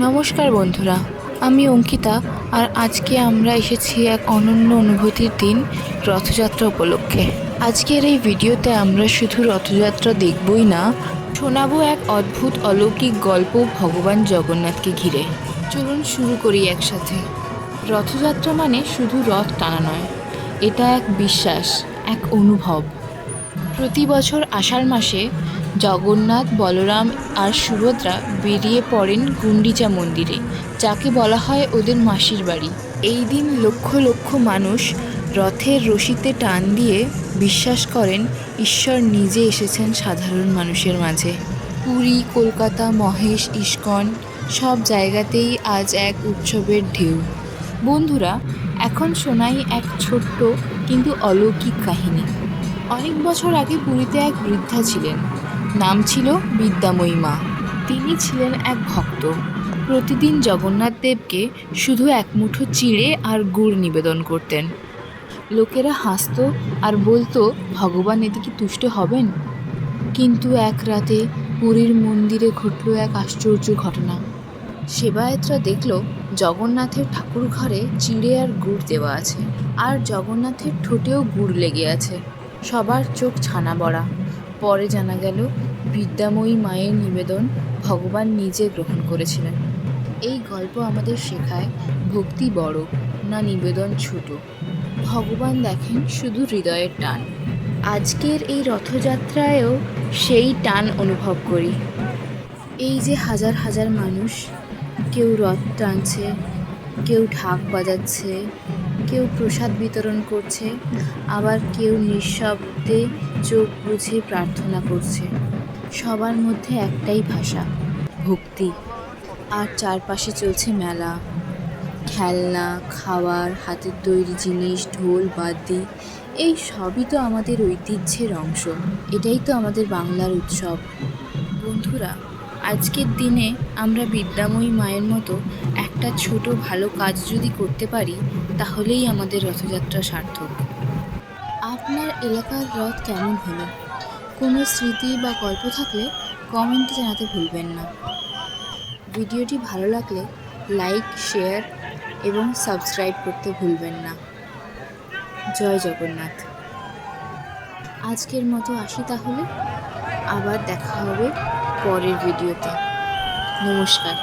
নমস্কার বন্ধুরা, আমি অঙ্কিতা। আর আজকে আমরা এসেছি এক অনন্য অনুভূতির দিন, রথযাত্রা উপলক্ষে। আজকের এই ভিডিওতে আমরা শুধু রথযাত্রা দেখবই না, শোনাবো এক অদ্ভুত অলৌকিক গল্প ভগবান জগন্নাথকে ঘিরে। চলুন শুরু করি একসাথে। রথযাত্রা মানে শুধু রথ টানা নয়, এটা এক বিশ্বাস, এক অনুভব। প্রতি বছর আষাঢ় মাসে জগন্নাথ, বলরাম আর সুভদ্রা বেরিয়ে পড়েন গুন্ডিচা মন্দিরে, যাকে বলা হয় ওদের মাসির বাড়ি। এই দিন লক্ষ লক্ষ মানুষ রথের রশিতে টান দিয়ে বিশ্বাস করেন ঈশ্বর নিজে এসেছেন সাধারণ মানুষের মাঝে। পুরী, কলকাতা, মহেশ, ইস্কন সব জায়গাতেই আজ এক উৎসবের ঢেউ। বন্ধুরা, এখন শোনাই এক ছোট্ট কিন্তু অলৌকিক কাহিনী। অনেক বছর আগে পুরীতে এক বৃদ্ধা ছিলেন, নাম ছিল বিদ্যাময়ী মা। তিনি ছিলেন এক ভক্ত। প্রতিদিন জগন্নাথ দেবকে শুধু এক মুঠো চিড়ে আর গুড় নিবেদন করতেন। লোকেরা হাসতো আর বলতো, ভগবান এতে কি তুষ্ট হবেন? কিন্তু এক রাতে পুরীর মন্দিরে ঘটল এক আশ্চর্য ঘটনা। সেবায়েতরা দেখল জগন্নাথের ঠাকুর ঘরে চিড়ে আর গুড় দেওয়া আছে, আর জগন্নাথের ঠোঁটেও গুড় লেগে আছে। সবার চোখ ছানা বড়া। পরে জানা গেল বিদ্যাময়ী মায়ের নিবেদন ভগবান নিজে গ্রহণ করেছিলেন। এই গল্প আমাদের শেখায়, ভক্তি বড় না নিবেদন ছোট, ভগবান দেখেন শুধু হৃদয়ের টান। আজকের এই রথযাত্রায়ও সেই টান অনুভব করি। এই যে হাজার হাজার মানুষ, কেউ রথ টানছে, কেউ ঢাক বাজাচ্ছে, কেউ প্রসাদ বিতরণ করছে, আবার কেউ নিঃশব্দে চোখ বুজে প্রার্থনা করছে। সবার মধ্যে একটাই ভাষা, ভক্তি। আর চারপাশে চলছে মেলা, খেলনা, খাবার, হাতের তৈরি জিনিস, ঢোল, বাদ্যি, এই সবই তো আমাদের ঐতিহ্যের অংশ। এটাই তো আমাদের বাংলার উৎসব। বন্ধুরা, আজকের দিনে আমরা বিদ্যাময়ী মায়ের মতো একটা ছোট ভালো কাজ যদি করতে পারি, তাহলেই আমাদের রথযাত্রা সার্থক। আপনার এলাকার রথ কেমন হলো? কোনো স্মৃতি বা গল্প থাকলে কমেন্টে জানাতে ভুলবেন না। ভিডিওটি ভালো লাগলে লাইক, শেয়ার এবং সাবস্ক্রাইব করতে ভুলবেন না। জয় জগন্নাথ। আজকের মতো আসি তাহলে, আবার দেখা হবে পরের ভিডিওতে। নমস্কার।